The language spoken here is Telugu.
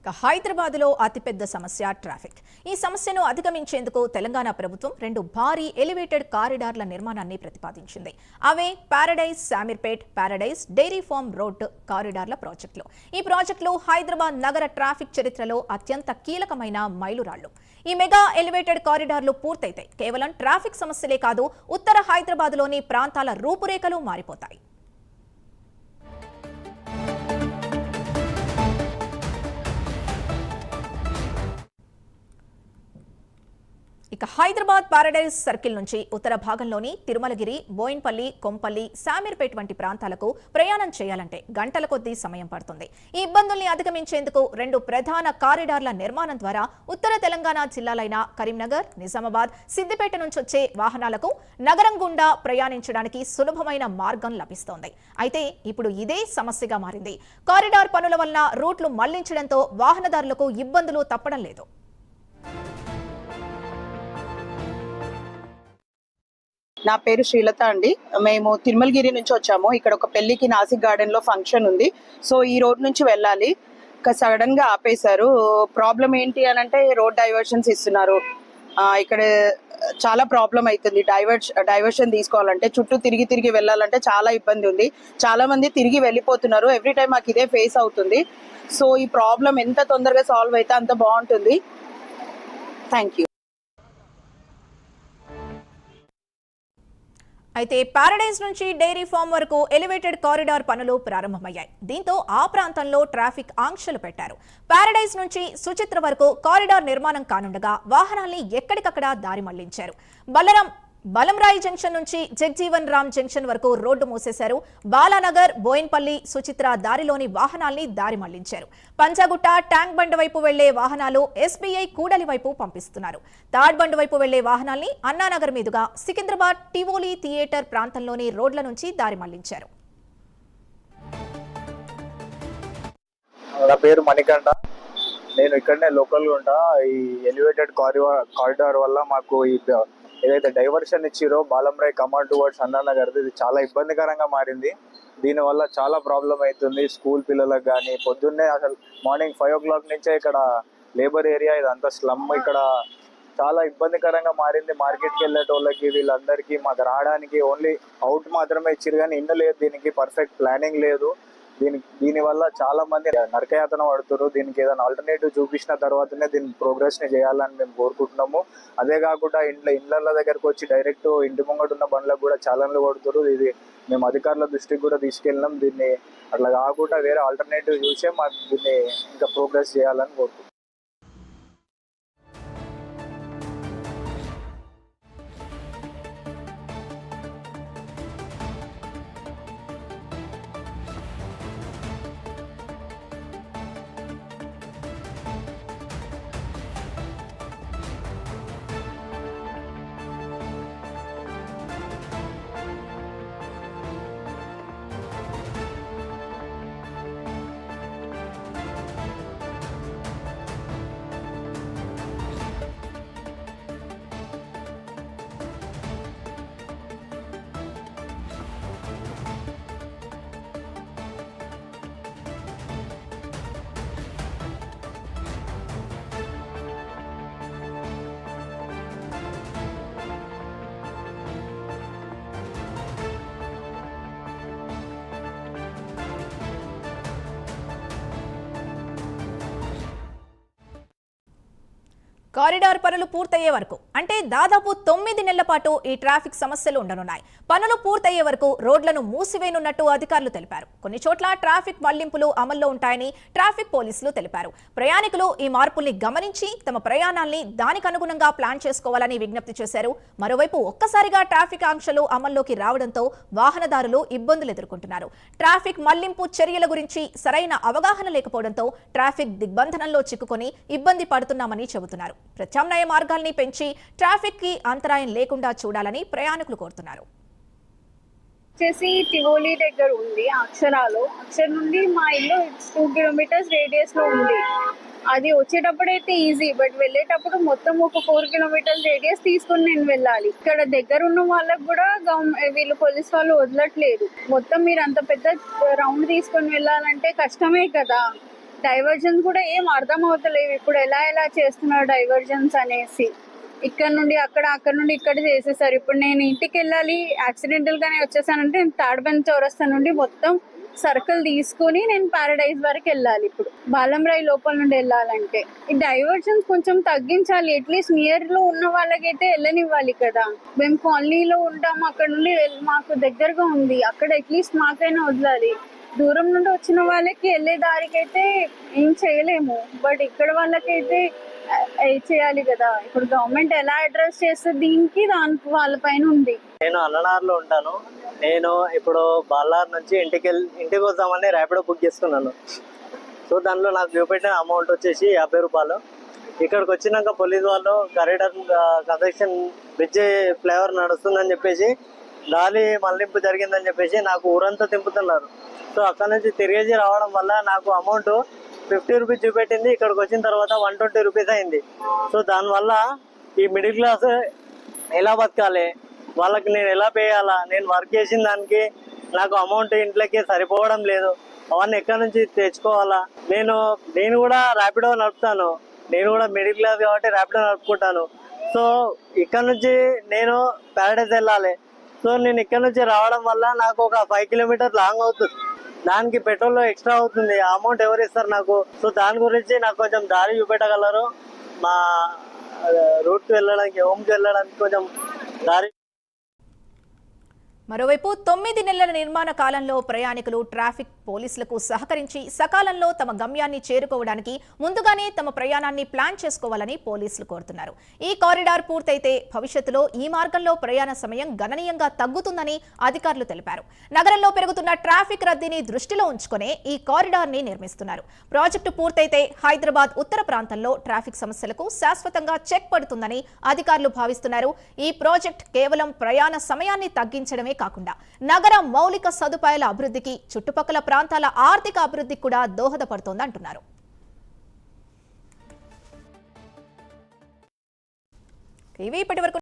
హైదరాబాద్లో అతిపెద్ద సమస్య ట్రాఫిక్. ఈ సమస్యను అధిగమించేందుకు తెలంగాణ ప్రభుత్వం 2 భారీ ఎలివేటెడ్ కారిడార్ల నిర్మాణాన్ని ప్రతిపాదించింది. అవే Paradise Shamirpet, Paradise dairy farm road కారిడార్ల ప్రాజెక్టులు. ఈ ప్రాజెక్టులు హైదరాబాద్ నగర ట్రాఫిక్ చరిత్రలో అత్యంత కీలకమైన మైలురాళ్లు. ఈ మెగా ఎలివేటెడ్ కారిడార్లు పూర్తయితే కేవలం ట్రాఫిక్ సమస్యలే కాదు, ఉత్తర హైదరాబాద్లోని ప్రాంతాల రూపురేఖలు మారిపోతాయి. ఇక హైదరాబాద్ పారడైజ్ సర్కిల్ నుంచి ఉత్తర భాగంలోని తిరుమలగిరి, బోయిన్పల్లి, కొంపల్లి, శామీర్పేట్ వంటి ప్రాంతాలకు ప్రయాణం చేయాలంటే గంటల కొద్దీ సమయం పడుతుంది. ఈ ఇబ్బందుల్ని అధిగమించేందుకు 2 ప్రధాన కారిడార్ల నిర్మాణం ద్వారా ఉత్తర తెలంగాణ జిల్లాలైన కరీంనగర్, నిజామాబాద్, సిద్దిపేట నుంచి వచ్చే వాహనాలకు నగరం గుండా ప్రయాణించడానికి సులభమైన మార్గం లభిస్తోంది. అయితే ఇప్పుడు ఇదే సమస్యగా మారింది. కారిడార్ పనుల వలన రూట్లు మళ్లించడంతో వాహనదారులకు ఇబ్బందులు తప్పడం లేదు. నా పేరు శ్రీలత అండి. మేము తిరుమలగిరి నుంచి వచ్చాము. ఇక్కడ ఒక పెళ్లికి నాసిక్ గార్డెన్ లో ఫంక్షన్ ఉంది. సో ఈ రోడ్ నుంచి వెళ్ళాలి. సడన్ గా ఆపేశారు. ప్రాబ్లం ఏంటి అని అంటే రోడ్ డైవర్షన్స్ ఇస్తున్నారు. ఇక్కడ చాలా ప్రాబ్లం అవుతుంది. డైవర్షన్ తీసుకోవాలంటే చుట్టూ తిరిగి వెళ్ళాలంటే చాలా ఇబ్బంది ఉంది. చాలా మంది తిరిగి వెళ్ళిపోతున్నారు. ఎవ్రీ టైం మాకు ఇదే ఫేస్ అవుతుంది. సో ఈ ప్రాబ్లం ఎంత తొందరగా సాల్వ్ అయితే అంత బాగుంటుంది. Thank you. అయితే పారడైజ్ నుంచి డైరీ ఫార్మ్ వరకు ఎలివేటెడ్ కారిడార్ పనులు ప్రారంభమయ్యాయి. దీంతో ఆ ప్రాంతంలో ట్రాఫిక్ ఆంక్షలు పెట్టారు. పారడైజ్ నుంచి సుచిత్ర వరకు కారిడార్ నిర్మాణం కానుండగా వాహనాల్ని ఎక్కడికక్కడ దారి మళ్లించారు. బలంరాయి జంక్షన్ నుంచి జగ్జీవన్ రామ్ జంక్షన్ వరకు రోడ్డు మూసేశారు. బాలానగర్, బోయిన్పల్లి, సుచిత్ర దారిలోని వాహనాల్ని దారి మళ్లించారు. పంజాగుట్ట, ట్యాంక్ బండ్ వైపు వెళ్లే వాహనాలు ఎస్బీఐ కూడలి వైపు పంపిస్తున్నారు. తాడ్ బండ్ వైపు వెళ్లే వాహనాల్ని అన్నానగర్ మీదుగా సికింద్రాబాద్ టివోలీ థియేటర్ ప్రాంతంలోని రోడ్ల నుంచి దారి మళ్లించారు. నా పేరు మణికంఠ. నేను ఇక్కడనే లోకల్గా ఉంటా. ఈ ఎలివేటెడ్ కారిడార్ వల్ల మాకు ఏదైతే డైవర్షన్ ఇచ్చిరో బాలంరాయ్ కమాండ్ టువర్డ్స్ అన్నానగర్, ఇది చాలా ఇబ్బందికరంగా మారింది. దీనివల్ల చాలా ప్రాబ్లం అవుతుంది స్కూల్ పిల్లలకు కానీ. పొద్దున్నే అసలు మార్నింగ్ 5 o'clock నుంచే ఇక్కడ లేబర్ ఏరియా, ఇదంతా స్లమ్. ఇక్కడ చాలా ఇబ్బందికరంగా మారింది. మార్కెట్కి వెళ్ళేటోళ్ళకి వీళ్ళందరికీ మాకు రావడానికి ఓన్లీ అవుట్ మాత్రమే ఇచ్చారు కానీ ఇన్ను లేదు. దీనికి పర్ఫెక్ట్ ప్లానింగ్ లేదు. దీనివల్ల చాలా మంది నరకయాతన పడుతున్నారు. దీనికి ఏదైనా ఆల్టర్నేటివ్ చూపించిన తర్వాతనే దీని ప్రోగ్రెస్ ని చేయాలని మేము కోరుకుంటున్నాము. అదే కాకుండా ఇండ్ల దగ్గరకు వచ్చి డైరెక్ట్ ఇంటి ముంగట ఉన్న బండ్లకు కూడా చాలన్లు కొడుతున్నారు. ఇది మేము అధికారుల దృష్టికి కూడా తీసుకెళ్ళినాం. దీన్ని అట్లా కాకుండా వేరే ఆల్టర్నేటివ్ చూసే మాకు దీన్ని ఇంకా ప్రోగ్రెస్ చేయాలని కోరుకుంటున్నాం. కారిడార్ పనులు పూర్తయ్యే వరకు అంటే దాదాపు 9 నెలల పాటు ఈ ట్రాఫిక్ సమస్యలు ఉండనున్నాయి. పనులు పూర్తయ్యే వరకు రోడ్లను మూసివేయనున్నట్టు అధికారులు తెలిపారు. కొన్ని చోట్ల ట్రాఫిక్ మళ్లింపులు అమల్లో ఉంటాయని ట్రాఫిక్ పోలీసులు తెలిపారు. ప్రయాణికులు ఈ మార్పుల్ని గమనించి తమ ప్రయాణాల్ని దానికి అనుగుణంగా ప్లాన్ చేసుకోవాలని విజ్ఞప్తి చేశారు. మరోవైపు ఒక్కసారిగా ట్రాఫిక్ ఆంక్షలు అమల్లోకి రావడంతో వాహనదారులు ఇబ్బందులు ఎదుర్కొంటున్నారు. ట్రాఫిక్ మళ్లింపు చర్యల గురించి సరైన అవగాహన లేకపోవడంతో ట్రాఫిక్ దిగ్బంధనంలో చిక్కుకొని ఇబ్బంది పడుతున్నామని చెబుతున్నారు. ప్రత్యామ్నాయ మార్గాల్ని పెంచి ట్రాఫిక్ కి అంతరాయం లేకుండా చూడాలని ప్రయాణికులు కోరుతున్నారు. టివోలీ దగ్గర ఉంది. అక్షర్ నుండి మా ఇల్లు 2 kilometers రేడియస్ లో ఉంది. అది వచ్చేటప్పుడైతే ఈజీ, బట్ వెళ్ళేటప్పుడు మొత్తం ఒక 4 kilometers రేడియస్ తీసుకుని నేను వెళ్ళాలి. ఇక్కడ దగ్గర ఉన్న వాళ్ళకి కూడా వీళ్ళు పోలీస్ వాళ్ళు వదలట్లేదు. మొత్తం మీరు అంత పెద్ద రౌండ్ తీసుకొని వెళ్ళాలంటే కష్టమే కదా. డైవర్జన్స్ కూడా ఏం అర్థం అవుతలేవు ఇప్పుడు, ఎలా చేస్తున్నారు డైవర్జన్స్ అనేసి. ఇక్కడ నుండి అక్కడ, అక్కడ నుండి ఇక్కడ చేసేసారు. ఇప్పుడు నేను ఇంటికి వెళ్ళాలి, యాక్సిడెంటల్ గానే వచ్చేసానంటే నేను తాడ్బంద్ చౌరస్తా నుండి మొత్తం సర్కిల్ తీసుకుని నేను పారడైజ్ వరకు వెళ్ళాలి. ఇప్పుడు బాలంరాయ్ లోపల నుండి వెళ్ళాలంటే ఈ డైవర్జన్స్ కొంచెం తగ్గించాలి. అట్లీస్ట్ నియర్ లో ఉన్న వాళ్ళకైతే వెళ్ళనివ్వాలి కదా. మేము కాలనీలో ఉంటాము, అక్కడ నుండి మాకు దగ్గరగా ఉంది, అక్కడ అట్లీస్ట్ మాకైనా వదలాలి. దూరం నుండి వచ్చిన వాళ్ళకి వెళ్ళే దారికి అయితే ఏం చేయలేము, బట్ ఇక్కడ వాళ్ళకైతే చేయాలి కదా. ఇప్పుడు గవర్నమెంట్ ఎలా అడ్రస్ చేస్తే దీనికి దానికి వాళ్ళపైన ఉంది. నేను అన్ననార్లో ఉంటాను. నేను ఇప్పుడు బాలార్ నుంచి ఇంటికి వద్దామని ర్యాపిడో బుక్ చేసుకున్నాను. సో దానిలో నాకు చూపెట్టిన అమౌంట్ వచ్చేసి 50 రూపాయలు. ఇక్కడికి వచ్చినాక పోలీస్ వాళ్ళు కారిడార్ కన్స్ట్రక్షన్ బ్రిడ్జ్ ఫ్లైఓవర్ నడుస్తుందని చెప్పేసి, గాలి మళ్లింపు జరిగిందని చెప్పేసి నాకు ఊరంతా తింపుతున్నారు. సో అక్కడ నుంచి తిరిగేసి రావడం వల్ల నాకు అమౌంట్ 50 రూపీస్ చూపెట్టింది, ఇక్కడికి వచ్చిన తర్వాత 120 రూపీస్ అయింది. సో దానివల్ల ఈ మిడిల్ క్లాస్ ఎలా బతకాలి, వాళ్ళకి నేను ఎలా పే చేయాలా, నేను వర్క్ చేసిన దానికి నాకు అమౌంట్ ఇంట్లోకి సరిపోవడం లేదు, అవన్నీ ఎక్కడి నుంచి తెచ్చుకోవాలా. నేను కూడా ర్యాపిడో నడుపుతాను, నేను కూడా మిడిల్ క్లాస్ కాబట్టి ర్యాపిడో నడుపుకుంటాను. సో ఇక్కడ నుంచి నేను ప్యారడైజ్ వెళ్ళాలి. సో నేను ఇక్కడ నుంచి రావడం వల్ల నాకు ఒక 5 కిలోమీటర్ లాంగ్ అవుతుంది, దానికి పెట్రోల్ ఎక్స్ట్రా అవుతుంది. ఆ అమౌంట్ ఎవరు ఇస్తారు నాకు? సో దాని గురించి నాకు కొంచెం దారి చూపెట్టగలరు? మా రూట్కి వెళ్ళడానికి, హోమ్కి వెళ్ళడానికి కొంచెం దారి. మరోవైపు 9 నెలల నిర్మాణ కాలంలో ప్రయాణికులు ట్రాఫిక్ పోలీసులకు సహకరించి సకాలంలో తమ గమ్యాన్ని చేరుకోవడానికి ముందుగానే తమ ప్రయాణాన్ని ప్లాన్ చేసుకోవాలని పోలీసులు కోరుతున్నారు. ఈ కారిడార్ పూర్తయితే భవిష్యత్తులో ఈ మార్గంలో ప్రయాణ సమయం గణనీయంగా తగ్గుతుందని అధికారులు తెలిపారు. నగరంలో పెరుగుతున్న ట్రాఫిక్ రద్దీని దృష్టిలో ఉంచుకునే ఈ కారిడార్ ని నిర్మిస్తున్నారు. ప్రాజెక్టు పూర్తయితే హైదరాబాద్ ఉత్తర ప్రాంతంలో ట్రాఫిక్ సమస్యలకు శాశ్వతంగా చెక్ పడుతుందని అధికారులు భావిస్తున్నారు. ఈ ప్రాజెక్ట్ కేవలం ప్రయాణ సమయాన్ని తగ్గించడమే కాకుండా నగర మౌలిక సదుపాయాల అభివృద్ధికి, చుట్టుపక్కల ప్రాంతాల ఆర్థిక అభివృద్ధికి కూడా దోహదపడుతోందంటున్నారు. ఇవి ఇప్పటివరకు